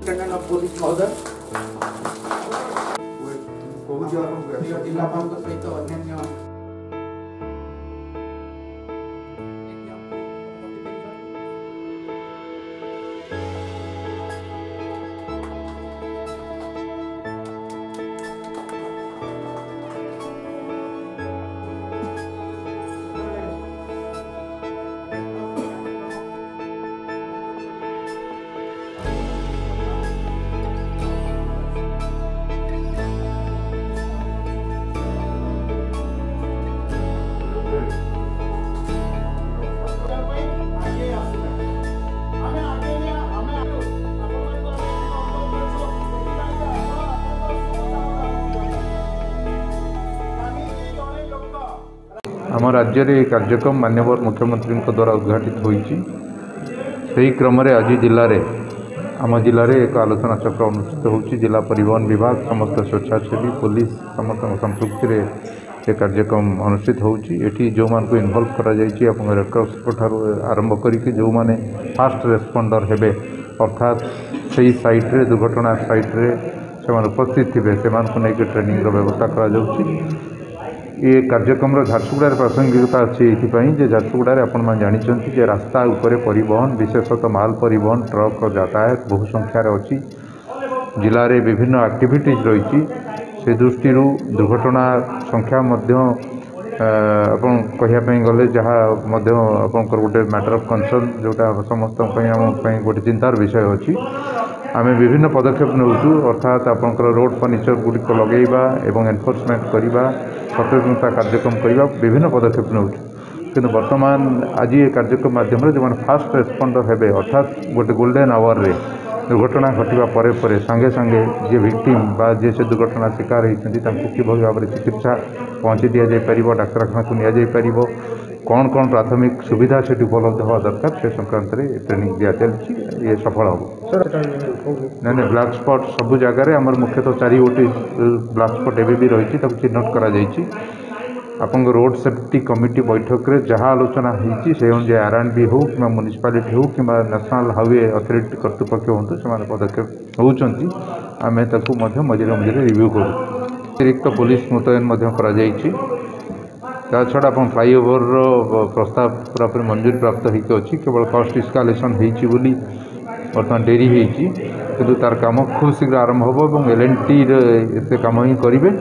Superintendent of Police महोदय जिलापाल सहित अन्य आम राज्य में कार्यक्रम माननीय मुख्यमंत्री द्वारा उद्घाटित होती क्रम आज जिले में आम जिले में एक आलोचना चक्र अनुष्ठित होती। जिला परिवहन विभाग समस्त स्वेच्छासेवी पुलिस समस्त संपृक्ति में एक कार्यक्रम अनुष्ठित होती। जो मान को इनवल्व करा रेड क्रॉस ठार आरंभ करके जो मैंने फास्ट रेस्पॉन्डर हेबे अर्थात से साइट्रे दुर्घटना साइट्रे से उपस्थित थे से ट्रेनिंग व्यवस्था करा ये कार्यक्रम झारसुगुड़ा प्रासंगिकता अच्छी ये झारसुगुड़ा आपण मैंने जानते रास्ता उपर परिवहन विशेषतः माल परिवहन ट्रक यातायात बहु संख्यार अच्छी जिले में विभिन्न एक्टिविटीज रही से दृष्टि दुर्घटना संख्या कहवाई गले जहाँ गोटे मैटर ऑफ कंसर्न जोटा समस्त गोटे चिंतार विषय अच्छी आम विभिन्न पदक्षेप नौचु अर्थात आपंकर रोड फर्निचर गुड़िक लगेगा एवं एनफोर्समेंट करवा सचेतनता कार्यक्रम करवा विभिन्न पदक्षेप नौचु किंतु वर्तमान आज ये कार्यक्रम माध्यम जो फास्ट रेस्पॉन्डर हेबे अर्थात गोटे गोल्डन आवर रे दुर्घटना घटवा पर संगे संगे जे विक्टिम बा जे से दुर्घटना शिकार होती किभली भाव में चिकित्सा पहुँची दि जापर डाक्तखाना को नि जापर कौन कौन प्राथमिक सुविधा से उपलब्ध हवा दरकार से संक्रांत में ट्रेनिंग दिया चलती ये सफल हम ना ब्लैक स्पॉट सबू जगार आम मुख्यतः 4 गोटी ब्लैक स्पॉट एवं भी रही चिन्हट कर आपन रोड सेफ्टी कमिटी बैठक रे जहाँ आलोचना होती से अनुसार R&B हो कि म्युनिसिपालिटी हो कि नेशनल हाईवे अथॉरिटी कर्तृपक्ष हूँ से पदक्षेप होती आम मझे मझे रिव्यू करूँ। अतिरिक्त पुलिस मुतयन ता छड़ा आप फ्लाईओवर प्रस्ताव पूरा मंजूरी प्राप्त होती केवल कॉस्ट इस्कालेसन होती बर्तमान डेरी होती किंतु तार काम खूब शीघ्र आरंभ हो L&T एत कम ही करेंगे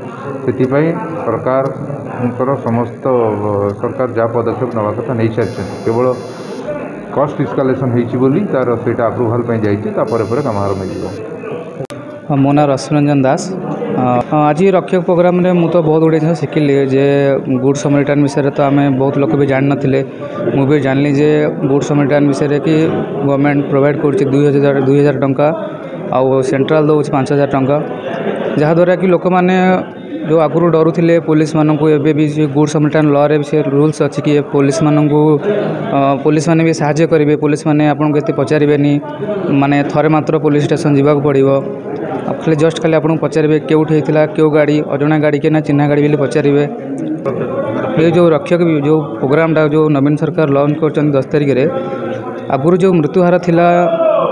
से सरकार समस्त सरकार जहाँ पदक्षेप नवा कथा नहीं सारी केवल कॉस्ट इस्कालेसन होती तार से अप्रूवाल जापर कम आरंभ हो। मो ना रश्मिरंजन दास आज रक्षक प्रोग्राम रे मु तो बहुत गुड़े जिन शिखिली जे गुड समरिटर्न विषय तो आम बहुत लोग भी जान नथिले मु भी जानली जे गुड समरिटर्न विषय कि गवर्नमेंट प्रोवाइड कर 2000 टंका आउ सेंट्रल दौर 5000 टंका जहाँद्वारा कि लोक मैंने जो आगुरी डरुले पुलिस मानक भी गुड समरिटर्न लॉ रे से रूल्स अच्छी कि पुलिस मानक पुलिस माने भी साहाय्य करेंगे पुलिस माने आपन को पचारे माने थरे मात्र पुलिस स्टेशन जावाक पड़ो खाली जस्ट खाली आपको पचारे केउठी होता क्यों गाड़ी अजଣା गाड़ी के ना चिन्हा गाड़ी भी पचारे ये जो रक्षक जो प्रोग्रामटा जो नवीन सरकार लॉन्च कर 10 तारिख में आगुरी जो मृत्युहार थिला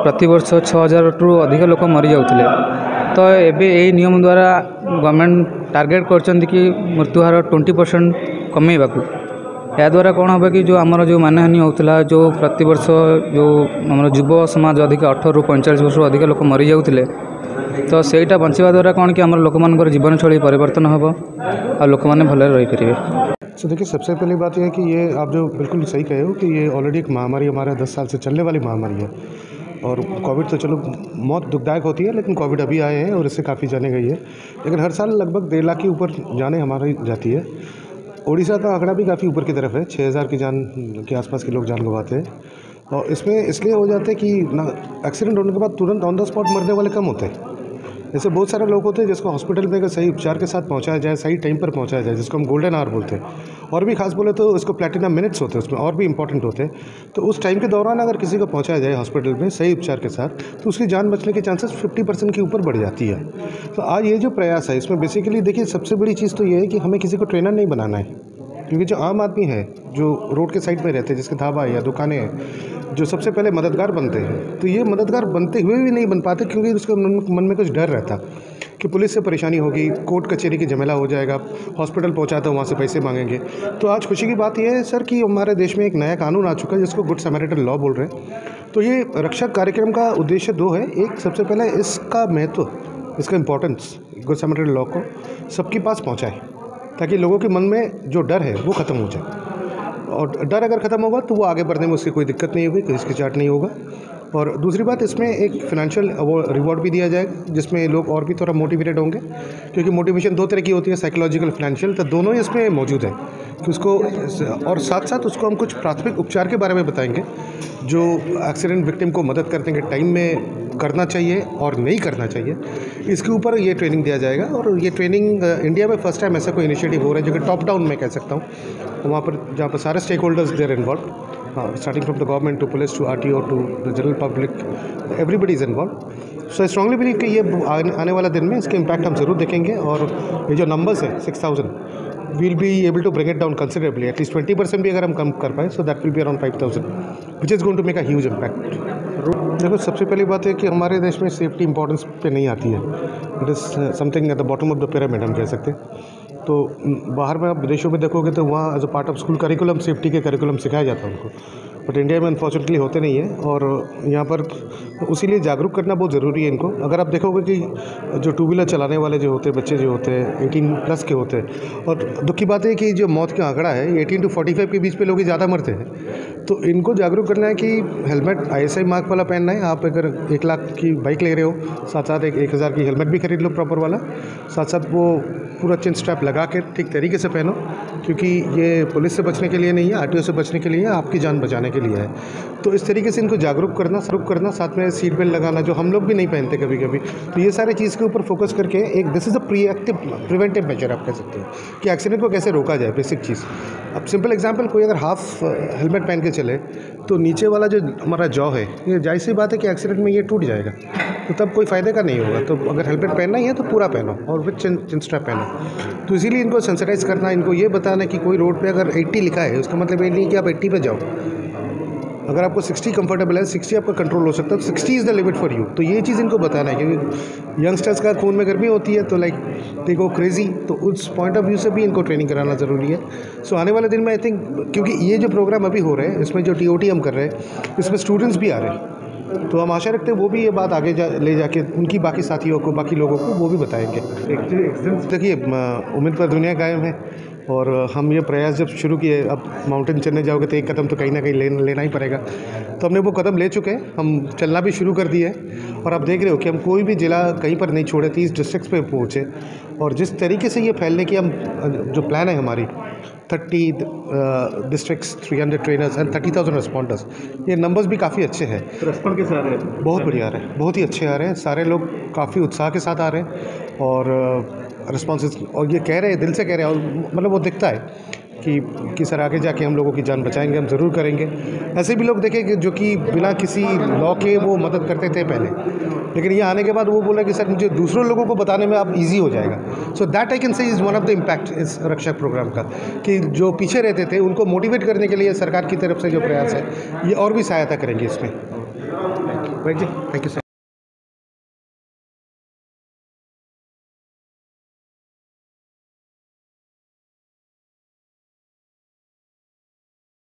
प्रतिवर्ष 6000 टू अधिक लोक मरी जाउथिले तो एबे यही नियम द्वारा गवर्नमेंट टार्गेट कर कि मृत्युहार 20% कमेवा या द्वारा कौन होगा कि जो आमर जो मानहानि होता जो प्रतिवर्ष जो आम युव समाज अधिक 18 ରୁ 45 वर्ष अधिक लोक मरी जाउथिले तो सेटा बंचवा द्वारा कौन कि आम लोक मान जीवन शैली परिवर्तन हम और लोक मैंने भले रही पारे। तो देखिए सबसे पहली बात यह है कि ये आप जो बिल्कुल सही कहे हो कि ये ऑलरेडी एक महामारी हमारे 10 साल से चलने वाली महामारी है और कोविड तो चलो मौत दुखदायक होती है लेकिन कोविड अभी आए हैं और इससे काफ़ी जाने गई है लेकिन हर साल लगभग 1.5 लाख के ऊपर जाने हमारी जाती है। उड़ीसा का आंकड़ा भी काफ़ी ऊपर की तरफ है 6000 की जान के आसपास के लोग जान गंवाते हैं और इसमें इसलिए हो जाते हैं कि एक्सीडेंट होने के बाद तुरंत ऑन द स्पॉट मरने वाले कम होते हैं। ऐसे बहुत सारे लोग होते हैं जिसको हॉस्पिटल में अगर सही उपचार के साथ पहुंचाया जाए सही टाइम पर पहुंचाया जाए जिसको हम गोल्डन आवर बोलते हैं और भी खास बोले तो इसको प्लैटिनम मिनट्स होते हैं उसमें और भी इंपॉर्टेंट होते हैं तो उस टाइम के दौरान अगर किसी को पहुंचाया जाए हॉस्पिटल में सही उपचार के साथ तो उसकी जान बचने के चांसेस 50% के ऊपर बढ़ जाती है। तो आज ये जो प्रयास है इसमें बेसिकली देखिए सबसे बड़ी चीज़ तो ये है कि हमें किसी को ट्रेनर नहीं बनाना है क्योंकि जो आम आदमी है, जो रोड के साइड में रहते हैं, जिसके ढाबा या दुकानें हैं, जो सबसे पहले मददगार बनते हैं, तो ये मददगार बनते हुए भी नहीं बन पाते, क्योंकि उसके मन में कुछ डर रहता कि पुलिस से परेशानी होगी, कोर्ट कचहरी की झमेला हो जाएगा, हॉस्पिटल पहुंचा तो वहाँ से पैसे मांगेंगे। तो आज खुशी की बात यह है सर कि हमारे देश में एक नया कानून आ चुका है जिसको गुड समैरिटन लॉ बोल रहे हैं। तो ये रक्षा कार्यक्रम का उद्देश्य दो है। एक, सबसे पहले इसका महत्व, इसका इम्पोर्टेंस गुड समैरिटन लॉ को सबके पास पहुँचाए, ताकि लोगों के मन में जो डर है वो ख़त्म हो जाए। और डर अगर ख़त्म होगा तो वो आगे बढ़ने में उसकी कोई दिक्कत नहीं होगी, कोई हिचकिचाहट नहीं होगा। और दूसरी बात, इसमें एक फिनेंशियल रिवॉर्ड भी दिया जाएगा, जिसमें लोग और भी थोड़ा मोटिवेटेड होंगे, क्योंकि मोटिवेशन दो तरह की होती है, साइकोलॉजिकल, फाइनेंशियल, तो दोनों ही इसमें मौजूद है कि उसको, और साथ साथ उसको हम कुछ प्राथमिक उपचार के बारे में बताएंगे जो एक्सीडेंट विक्टिम को मदद करने के टाइम में करना चाहिए और नहीं करना चाहिए। इसके ऊपर ये ट्रेनिंग दिया जाएगा। और ये ट्रेनिंग इंडिया में फर्स्ट टाइम ऐसा कोई इनिशिएटिव हो रहा है जो कि टॉप डाउन मैं कह सकता हूँ, वहाँ पर जहाँ पर सारे stakeholders there involve, starting from the government to police to RTO to the general public, everybody is involved. So I strongly believe कि ये आने वाला दिन में इसके इम्पैक्ट हम ज़रूर देखेंगे। और ये जो नंबर्स है 6000, we'll be able to bring it down considerably, at least 20% भी अगर हम कम कर पाए, so that will be around 5000, which is going to make a huge impact. देखो, सबसे पहली बात है कि हमारे देश में सेफ्टी इंपॉर्टेंस पे नहीं आती है। It is something at the bottom of the pyramid हम कह सकते हैं। तो बाहर में आप विदेशों में देखोगे तो वहाँ as a part of school curriculum safety के करिकुलम सिखाया जाता है उनको, बट इंडिया में अनफॉर्चुनेटली होते नहीं है। और यहाँ पर उसीलिए जागरूक करना बहुत ज़रूरी है इनको। अगर आप देखोगे कि जो टू व्हीलर चलाने वाले जो होते हैं, बच्चे जो होते हैं 18+ के होते हैं, और दुख की बात है कि जो मौत का आंकड़ा है 18 to 45 के बीच पे लोग ही ज़्यादा मरते हैं। तो इनको जागरूक करना है कि हेलमेट ISI मार्क वाला पहनना है। आप अगर 1 लाख की बाइक ले रहे हो, साथ साथ 1000 की हेलमेट भी खरीद लो प्रॉपर वाला, साथ साथ वो पूरा चिन स्ट्रैप लगा के ठीक तरीके से पहनो, क्योंकि ये पुलिस से बचने के लिए नहीं है, RTO से बचने के लिए है, आपकी जान बचाने के लिए है। तो इस तरीके से इनको जागरूक करना, साथ में सीट बेल्ट लगाना, जो हम लोग भी नहीं पहनते कभी कभी। तो ये सारे चीज़ के ऊपर फोकस करके एक this is a preventive measure आप कह सकते हो कि एक्सीडेंट को कैसे रोका जाए, बेसिक चीज़। अब सिंपल एग्जांपल, कोई अगर हाफ हेलमेट पहन के चले तो नीचे वाला जो हमारा जॉ है, ये जाहिर सी बात है कि एक्सीडेंट में ये टूट जाएगा, तो तब कोई फ़ायदे का नहीं होगा। तो अगर हेलमेट पहनना ही है तो पूरा पहनो और विद चिन स्ट्रैप पहनो। तो इसीलिए इनको सेंसिटाइज़ करना, इनको ये बताना कि कोई रोड पे अगर 80 लिखा है, उसका मतलब ये नहीं कि आप 80 पे जाओ। अगर आपको 60 कंफर्टेबल है, 60 आपका कंट्रोल हो सकता है, तो 60 is the limit for you. तो ये चीज़ इनको बताना है, क्योंकि यंगस्टर्स का खून में गर्मी होती है, तो लाइक दे गो क्रेजी। तो उस पॉइंट ऑफ व्यू से भी इनको ट्रेनिंग कराना ज़रूरी है। सो आने वाले दिन में आई थिंक, क्योंकि ये जो प्रोग्राम अभी हो रहे हैं, इसमें जो TOT हम कर रहे हैं, इसमें स्टूडेंट्स भी आ रहे हैं, तो हम आशा रखते हैं वो भी ये बात आगे ले जाके उनकी बाकी साथियों को, बाकी लोगों को वो भी बताएंगे। देखिए, उम्मीद पर दुनिया कायम है, और हम ये प्रयास जब शुरू किए, अब माउंटेन चढ़ने जाओगे तो एक कदम तो कहीं ना कहीं लेना ही पड़ेगा। तो हमने वो कदम ले चुके हैं, हम चलना भी शुरू कर दिए हैं। और आप देख रहे हो कि हम कोई भी ज़िला कहीं पर नहीं छोड़े, 30 डिस्ट्रिक्ट्स पे पहुँचे। और जिस तरीके से ये फैलने की हम जो प्लान है हमारी, 30 डिस्ट्रिक्ट्स, 300 ट्रेनर्स एंड 30,000 रिस्पॉन्डर्स, ये नंबर्स भी काफ़ी अच्छे हैं। रिस्पॉन्ड कैसे आ रहे हैं? बहुत बढ़िया आ रहे हैं, बहुत ही अच्छे आ रहे हैं। सारे लोग काफ़ी उत्साह के साथ आ रहे हैं और रिस्पॉन्सेस, और ये कह रहे हैं, दिल से कह रहे हैं, और मतलब वो दिखता है कि सर आगे जाके हम लोगों की जान बचाएंगे, हम ज़रूर करेंगे। ऐसे भी लोग देखें कि जो कि बिना किसी लॉ के वो मदद करते थे पहले, लेकिन ये आने के बाद वो बोला कि सर मुझे दूसरों लोगों को बताने में अब ईजी हो जाएगा। So that I can say is one of the impact इस रक्षा प्रोग्राम का, कि जो पीछे रहते थे उनको मोटिवेट करने के लिए सरकार की तरफ से जो प्रयास है, ये और भी सहायता करेंगे इसमें। Right ji, thank you sir.